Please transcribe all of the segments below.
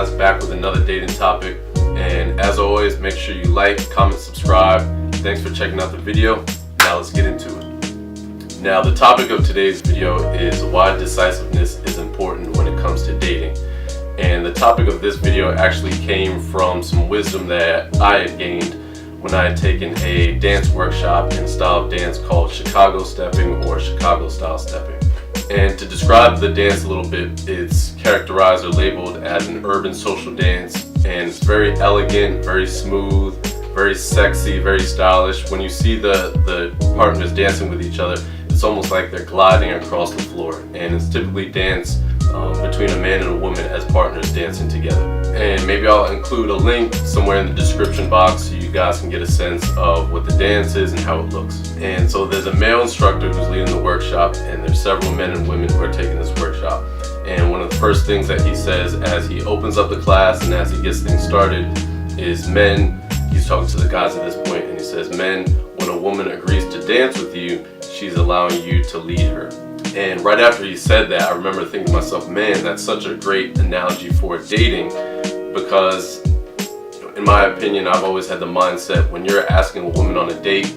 guys, back with another dating topic. And as always, make sure you like, comment, subscribe. Thanks for checking out the video. Now let's get into it. Now the topic of today's video is why decisiveness is important when it comes to dating. And the topic of this video actually came from some wisdom that I had gained when I had taken a dance workshop in a style of dance called Chicago stepping or Chicago style stepping. And to describe the dance a little bit, it's characterized or labeled as an urban social dance, and it's very elegant, very smooth, very sexy, very stylish. When you see the partners dancing with each other, it's almost like they're gliding across the floor, and it's typically danced between a man and a woman as partners dancing together. And maybe I'll include a link somewhere in the description box so you guys can get a sense of what the dance is and how it looks. And so there's a male instructor who's leading the workshop, and there's several men and women who are taking this workshop. And one of the first things that he says as he opens up the class and as he gets things started is, men, he's talking to the guys at this point, and he says, men, when a woman agrees to dance with you, she's allowing you to lead her. And right after he said that, I remember thinking to myself, man, that's such a great analogy for dating, because in my opinion, I've always had the mindset when you're asking a woman on a date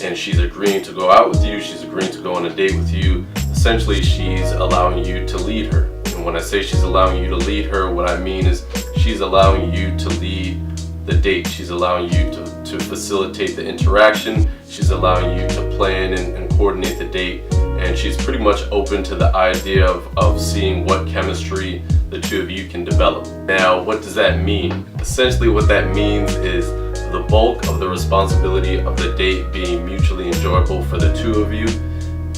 and she's agreeing to go out with you, she's agreeing to go on a date with you, essentially she's allowing you to lead her. And when I say she's allowing you to lead her, what I mean is she's allowing you to lead the date. She's allowing you to facilitate the interaction. She's allowing you to plan and coordinate the date. And she's pretty much open to the idea of seeing what chemistry the two of you can develop. Now, what does that mean? Essentially what that means is the bulk of the responsibility of the date being mutually enjoyable for the two of you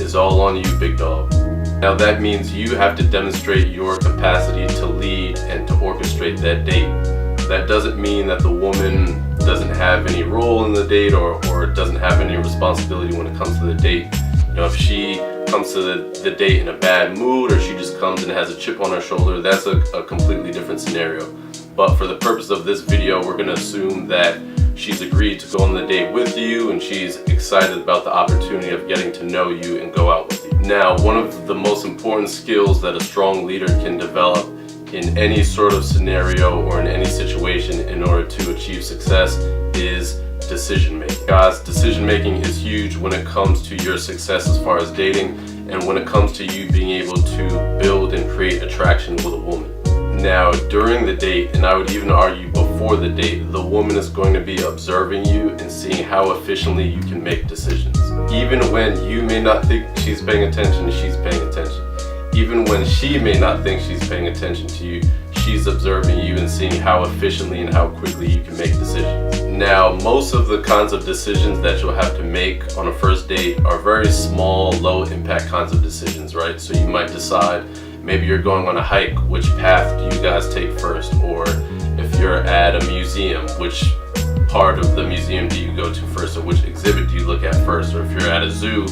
is all on you, big dog. Now that means you have to demonstrate your capacity to lead and to orchestrate that date. That doesn't mean that the woman doesn't have any role in the date or doesn't have any responsibility when it comes to the date. You know, if she comes to the date in a bad mood, or she just comes and has a chip on her shoulder, that's a completely different scenario. But for the purpose of this video, we're going to assume that she's agreed to go on the date with you and she's excited about the opportunity of getting to know you and go out with you. Now, one of the most important skills that a strong leader can develop in any sort of scenario or in any situation in order to achieve success is decision making. Guys, decision making is huge when it comes to your success as far as dating, and when it comes to you being able to build and create attraction with a woman. Now, during the date, and I would even argue before the date, the woman is going to be observing you and seeing how efficiently you can make decisions. Even when you may not think she's paying attention, she's paying attention. Even when she may not think she's paying attention to you, she's observing you and seeing how efficiently and how quickly you can make decisions. Now, most of the kinds of decisions that you'll have to make on a first date are very small, low impact kinds of decisions, right? So you might decide, maybe you're going on a hike, which path do you guys take first? Or if you're at a museum, which part of the museum do you go to first? Or which exhibit do you look at first? Or if you're at a zoo,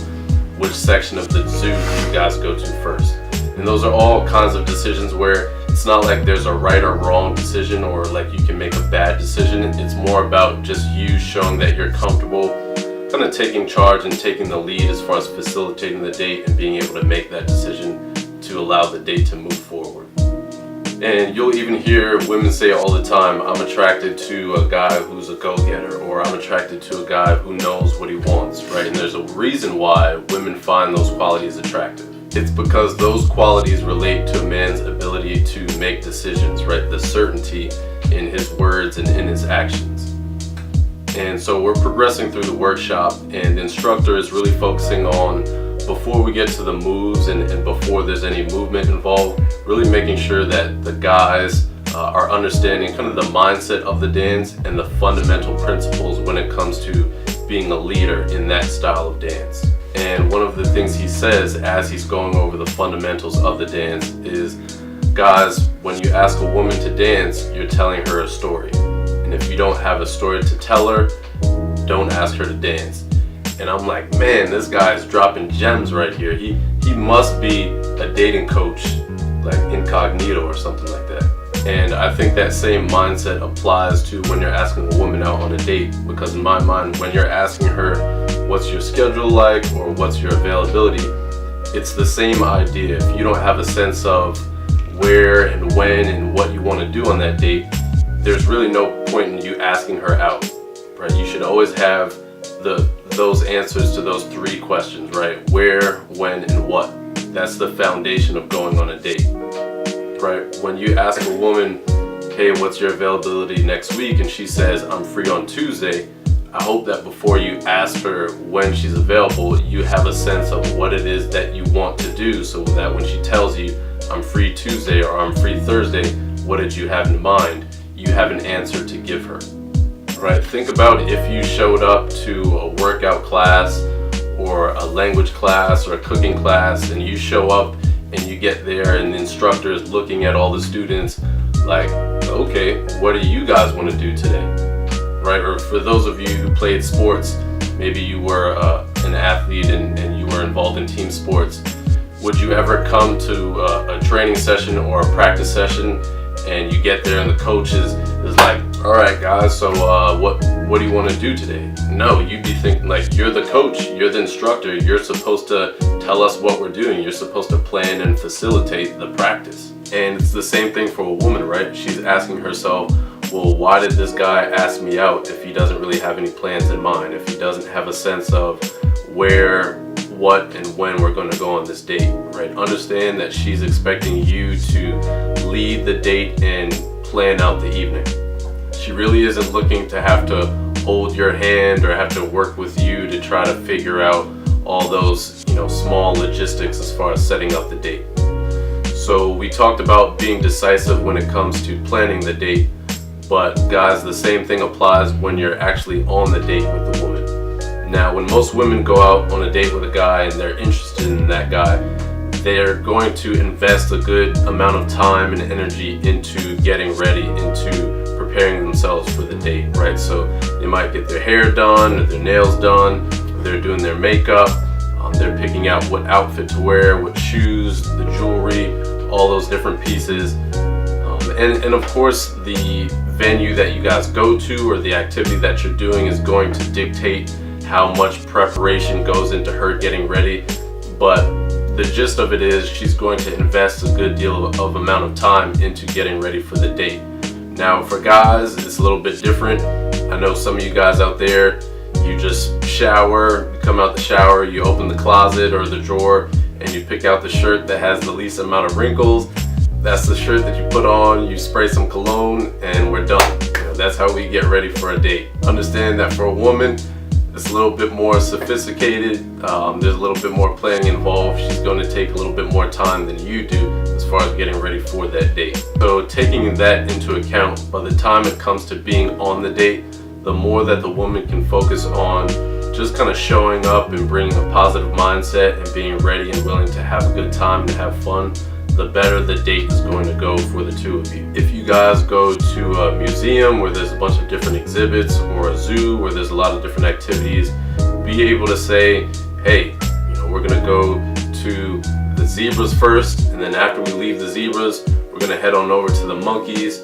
which section of the zoo do you guys go to first? And those are all kinds of decisions where it's not like there's a right or wrong decision, or like you can make a bad decision. It's more about just you showing that you're comfortable kind of taking charge and taking the lead as far as facilitating the date and being able to make that decision to allow the date to move forward. And you'll even hear women say all the time, I'm attracted to a guy who's a go-getter, or I'm attracted to a guy who knows what he wants, right? And there's a reason why women find those qualities attractive. It's because those qualities relate to a man's ability to make decisions, right? The certainty in his words and in his actions. And so we're progressing through the workshop, and the instructor is really focusing on, before we get to the moves and before there's any movement involved, really making sure that the guys are understanding kind of the mindset of the dance and the fundamental principles when it comes to being a leader in that style of dance. And one of the things he says as he's going over the fundamentals of the dance is, guys, when you ask a woman to dance, you're telling her a story. And if you don't have a story to tell her, don't ask her to dance. And I'm like, man, this guy's dropping gems right here. He must be a dating coach, like incognito or something like that. And I think that same mindset applies to when you're asking a woman out on a date, because in my mind, when you're asking her what's your schedule like or what's your availability, it's the same idea. If you don't have a sense of where and when and what you want to do on that date, there's really no point in you asking her out, right? You should always have those answers to those three questions, right? Where, when, and what. That's the foundation of going on a date, right? When you ask a woman, hey, what's your availability next week? And she says, I'm free on Tuesday. I hope that before you ask her when she's available, you have a sense of what it is that you want to do, so that when she tells you, I'm free Tuesday or I'm free Thursday, what did you have in mind? You have an answer to give her. Right? Think about if you showed up to a workout class or a language class or a cooking class, and you show up and you get there and the instructor is looking at all the students like, okay, what do you guys want to do today? Right? Or for those of you who played sports, maybe you were an athlete and you were involved in team sports. Would you ever come to a training session or a practice session and you get there and the coach is like, all right guys, so what do you want to do today? No, you'd be thinking like, you're the coach, you're the instructor, you're supposed to tell us what we're doing, you're supposed to plan and facilitate the practice. And it's the same thing for a woman, right? She's asking herself, well, why did this guy ask me out if he doesn't really have any plans in mind, if he doesn't have a sense of where, what, and when we're going to go on this date, right? Understand that she's expecting you to lead the date and plan out the evening. She really isn't looking to have to hold your hand or have to work with you to try to figure out all those, small logistics as far as setting up the date. So we talked about being decisive when it comes to planning the date, but guys, the same thing applies when you're actually on the date with the woman. Now, when most women go out on a date with a guy and they're interested in that guy, they're going to invest a good amount of time and energy into getting ready, into preparing themselves for the date, right? So they might get their hair done or their nails done, or they're doing their makeup, they're picking out what outfit to wear, what shoes, the jewelry, all those different pieces. And of course, the venue that you guys go to or the activity that you're doing is going to dictate how much preparation goes into her getting ready. But the gist of it is she's going to invest a good deal of amount of time into getting ready for the date. Now for guys, it's a little bit different. I know some of you guys out there, you just shower, you come out the shower, you open the closet or the drawer, and you pick out the shirt that has the least amount of wrinkles. That's the shirt that you put on, you spray some cologne, and we're done. That's how we get ready for a date. Understand that for a woman, it's a little bit more sophisticated. There's a little bit more planning involved. She's going to take a little bit more time than you do as far as getting ready for that date. So taking that into account, by the time it comes to being on the date, the more that the woman can focus on just kind of showing up and bringing a positive mindset and being ready and willing to have a good time and have fun, the better the date is going to go for the two of you. If you guys go to a museum where there's a bunch of different exhibits, or a zoo where there's a lot of different activities, be able to say, hey, we're gonna go to the zebras first, and then after we leave the zebras, we're gonna head on over to the monkeys.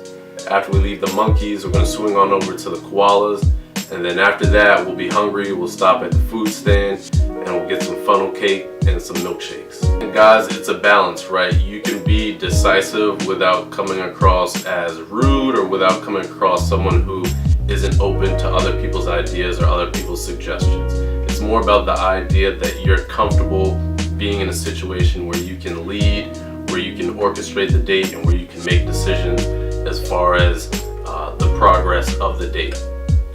After we leave the monkeys, we're gonna swing on over to the koalas, and then after that, we'll be hungry, we'll stop at the food stand, and we'll get some funnel cake and some milkshakes. And guys, it's a balance, right? You can be decisive without coming across as rude or without coming across someone who isn't open to other people's ideas or other people's suggestions. It's more about the idea that you're comfortable being in a situation where you can lead, where you can orchestrate the date, and where you can make decisions as far as the progress of the date.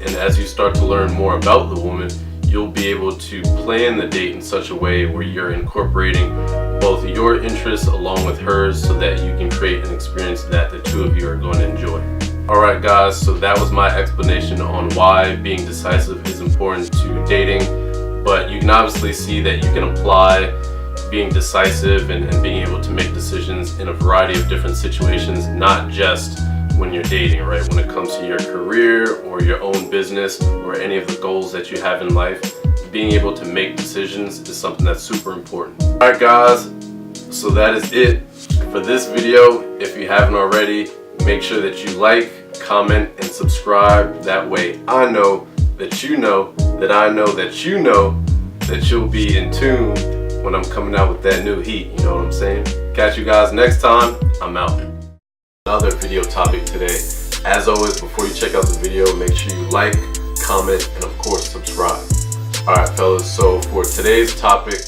And as you start to learn more about the woman, you'll be able to plan the date in such a way where you're incorporating both your interests along with hers, so that you can create an experience that the two of you are going to enjoy. Alright guys, so that was my explanation on why being decisive is important to dating, but you can obviously see that you can apply being decisive and being able to make decisions in a variety of different situations, not just when you're dating, right? When it comes to your career or your own business or any of the goals that you have in life, being able to make decisions is something that's super important. Alright guys, so that is it for this video. If you haven't already, make sure that you like, comment, and subscribe. That way I know that you know that I know that you know that you'll be in tune when I'm coming out with that new heat, you know what I'm saying? Catch you guys next time. I'm out. Another video topic today. As always, before you check out the video, make sure you like, comment, and of course subscribe. Alright fellas, so for today's topic,